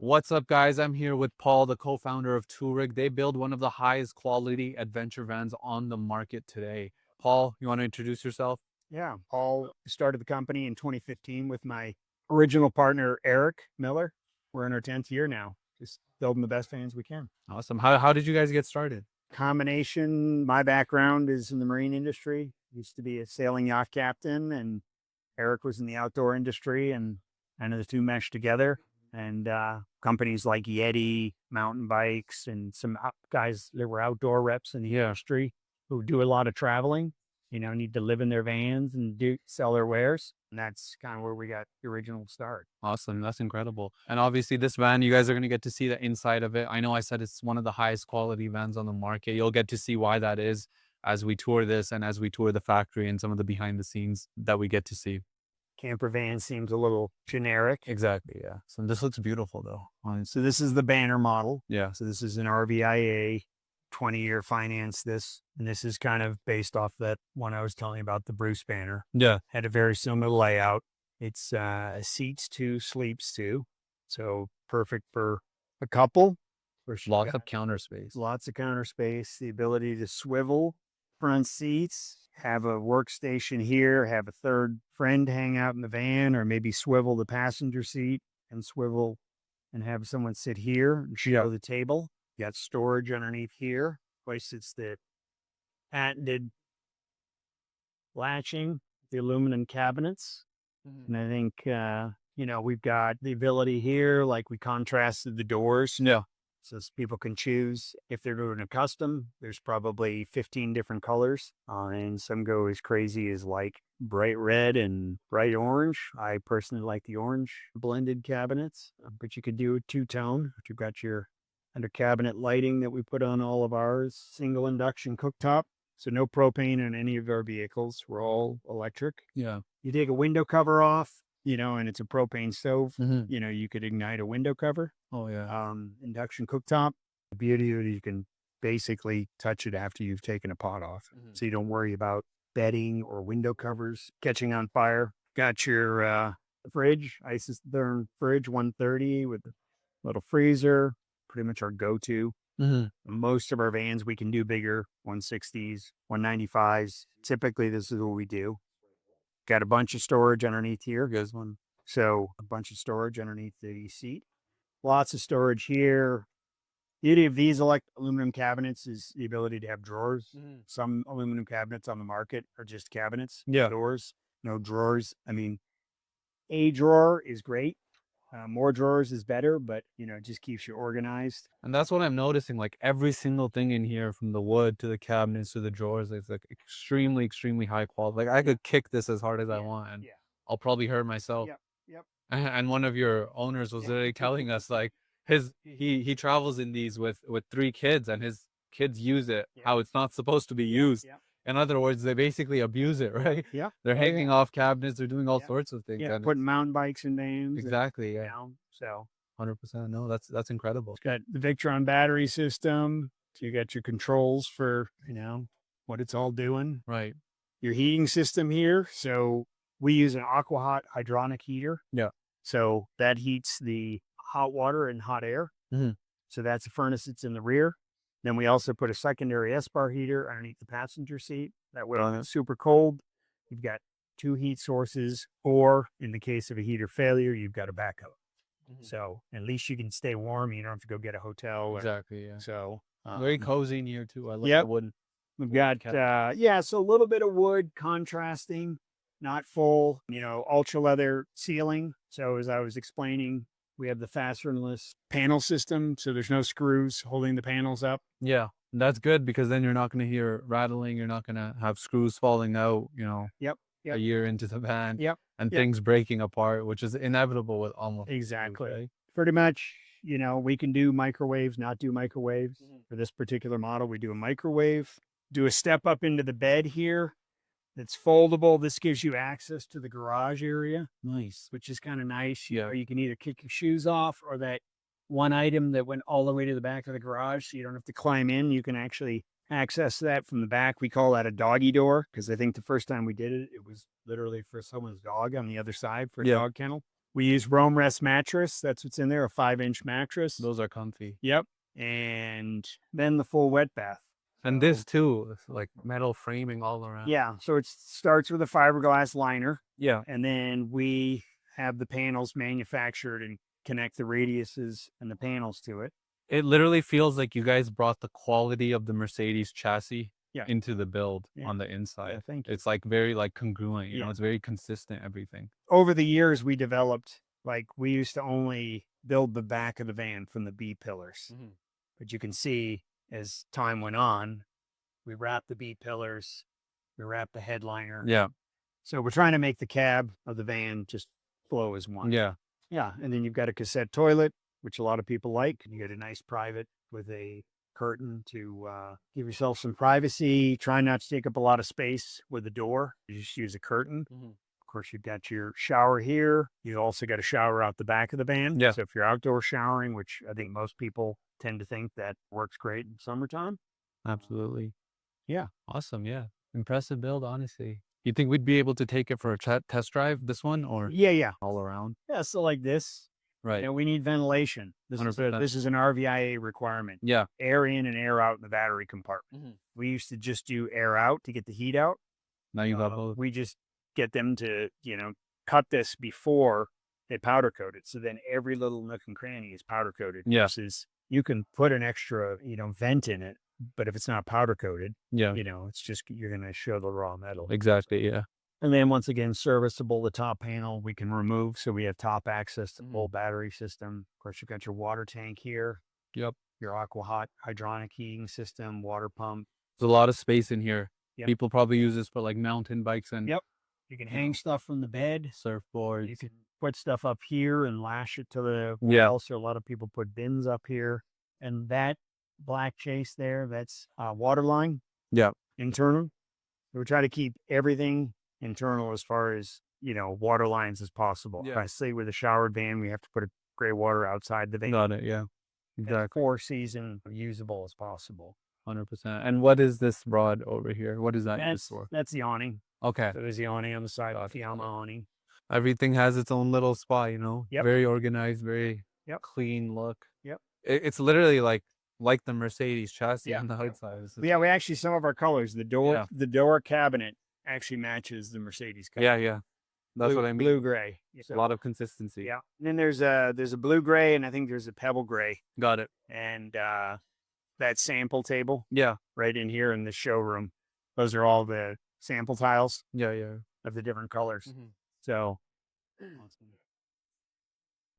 What's up, guys? I'm here with Paul, the co-founder of Tourig. They build one of the highest quality adventure vans on the market today. Paul, you want to introduce yourself? Yeah, Paul started the company in 2015 with my original partner, Eric Miller. We're in our 10th year now, just building the best vans we can. Awesome. How did you guys get started? Combination, my background is in the marine industry. Used to be a sailing yacht captain, and Eric was in the outdoor industry, and kind of the two meshed together. And companies like Yeti, mountain bikes, and some guys that were outdoor reps in the industry who do a lot of traveling, need to live in their vans and sell their wares. And that's kind of where we got the original start. Awesome. That's incredible. And obviously this van, you guys are going to get to see the inside of it. I know I said it's one of the highest quality vans on the market. You'll get to see why that is as we tour this and as we tour the factory and some of the behind the scenes that we get to see. Camper van seems a little generic. Exactly. Yeah. So this looks beautiful though. So this is the banner model. Yeah. So this is an RVIA 20-year finance this. And this is kind of based off that one I was telling you about, the Bruce banner. Yeah. Had a very similar layout. It's seats two, sleeps two. So perfect for a couple. Lots of counter space. Lots of counter space. The ability to swivel front seats, have a workstation here, have a third friend hang out in the van, or maybe swivel the passenger seat and swivel and have someone sit here and show the table. You got storage underneath here. Place sits the patented latching, the aluminum cabinets. And I think, we've got the ability here, like we contrasted the doors. Yeah. So people can choose if they're doing a custom. There's probably 15 different colors, and some go as crazy as like bright red and bright orange. I personally like the orange blended cabinets, but you could do a two-tone. You've got your under cabinet lighting that we put on all of ours, single induction cooktop. So no propane in any of our vehicles. We're all electric. Yeah. You take a window cover off, and it's a propane stove. You could ignite a window cover. Oh yeah. Induction cooktop. The beauty of it, you can basically touch it after you've taken a pot off. So you don't worry about bedding or window covers catching on fire. Got your fridge, isotherm fridge 130 with a little freezer, pretty much our go-to. Most of our vans, we can do bigger, 160s, 195s. Typically, this is what we do. Got a bunch of storage underneath here. Good one. So a bunch of storage underneath the seat. Lots of storage here. Beauty of these aluminum cabinets is the ability to have drawers. Some aluminum cabinets on the market are just cabinets. Yeah. Doors, no drawers. I mean, a drawer is great. More drawers is better, but it just keeps you organized. And that's what I'm noticing. Like every single thing in here, from the wood to the cabinets to the drawers, it's like extremely, extremely high quality. Like I could kick this as hard as I want, and I'll probably hurt myself. Yep. And one of your owners was literally telling us like he travels in these with 3 kids, and his kids use it how it's not supposed to be used. In other words, they basically abuse it, right? Yeah. They're hanging off cabinets. They're doing all sorts of things. Yeah, And putting mountain bikes in vans. exactly. Yeah. So 100%. No, that's incredible. it's got the Victron battery system. So you got your controls for, what it's all doing. Right. Your heating system here. So we use an AquaHot hydronic heater. Yeah. So that heats the hot water and hot air. So that's a furnace that's in the rear. Then we also put a secondary S-bar heater underneath the passenger seat. That way, when it's super cold, you've got 2 heat sources, or in the case of a heater failure, you've got a backup. So at least you can stay warm. You don't have to go get a hotel. Exactly. Yeah. So Very cozy in here too. I like the wood. We've got, so a little bit of wood contrasting, not full, ultra leather ceiling. So as I was explaining, we have the fastenless panel system. So there's no screws holding the panels up. Yeah. That's good, because then you're not going to hear rattling. You're not going to have screws falling out, a year into the van. And things breaking apart, which is inevitable with almost. Exactly. Right? Pretty much, we can do microwaves, not do microwaves. For this particular model, we do a microwave, do a step up into the bed here. It's foldable. This gives you access to the garage area. Nice. Which is kind of nice. You can either kick your shoes off, or that one item that went all the way to the back of the garage, so you don't have to climb in. You can actually access that from the back. We call that a doggy door, because I think the first time we did it, it was literally for someone's dog on the other side for a dog kennel. We use Rome Rest mattress. That's what's in there, a 5-inch mattress. Those are comfy. Yep. And then the full wet bath. And this too, it's like metal framing all around. Yeah. So it starts with a fiberglass liner. Yeah. And then we have the panels manufactured and connect the radiuses and the panels to it. It literally feels like you guys brought the quality of the Mercedes chassis into the build on the inside. Yeah, thank you. It's like very like congruent, you know, it's very consistent, everything. Over the years, we developed, like, we used to only build the back of the van from the B pillars. But you can see as time went on, we wrapped the B pillars, we wrapped the headliner. Yeah. So we're trying to make the cab of the van just flow as one. Yeah. Yeah. And then you've got a cassette toilet, which a lot of people like. You get a nice private with a curtain to give yourself some privacy. Try not to take up a lot of space with the door. You just use a curtain. Of course, you've got your shower here. You also got a shower out the back of the van. Yeah. So if you're outdoor showering, which I think most people tend to think that works great in summertime. Absolutely. Yeah. Awesome. Yeah. Impressive build, honestly. You think we'd be able to take it for a test drive, this one, or Yeah. all around? Yeah. So like this, Right. you know, we need ventilation. This is an RVIA requirement. Yeah. Air in and air out in the battery compartment. We used to just do air out to get the heat out. Now you got both. We just get them to, you know, cut this before they powder coat it. So then every little nook and cranny is powder coated. Yeah. Versus you can put an extra, you know, vent in it, but if it's not powder coated, Yeah. you know, it's just, you're going to show the raw metal. Exactly. Yeah. And then once again, serviceable, the top panel we can remove. So we have top access to the full battery system. Of course, you've got your water tank here. Yep. Your aqua hot hydronic heating system, water pump. There's a lot of space in here. Yep. People probably use this for like mountain bikes and You can hang stuff from the bed. surfboards. You can put stuff up here and lash it to the Yeah. wall. So a lot of people put bins up here. And that black chase there, that's water line. Yeah. Internal. We try to keep everything internal as far as, you know, water lines as possible. Yeah. I say with a showered van, we have to put a gray water outside the van. Got it. Yeah. Exactly. 4-season usable as possible. 100%. And what is this rod over here? What is that used for? That's the awning. Okay. So there's the awning on the side of the Yamaha awning. Everything has its own little spot, you know? Yep. Very organized, very clean look. It's literally like the Mercedes chassis on the outside. Yeah, we actually, some of our colors, the door cabinet actually matches the Mercedes cabinet. Yeah. That's what I mean. Blue gray. A lot of consistency. Yeah. And then there's a blue gray, and I think there's a pebble gray. Got it. And that sample table Yeah. right in here in the showroom. Those are all the sample tiles Yeah. of the different colors. So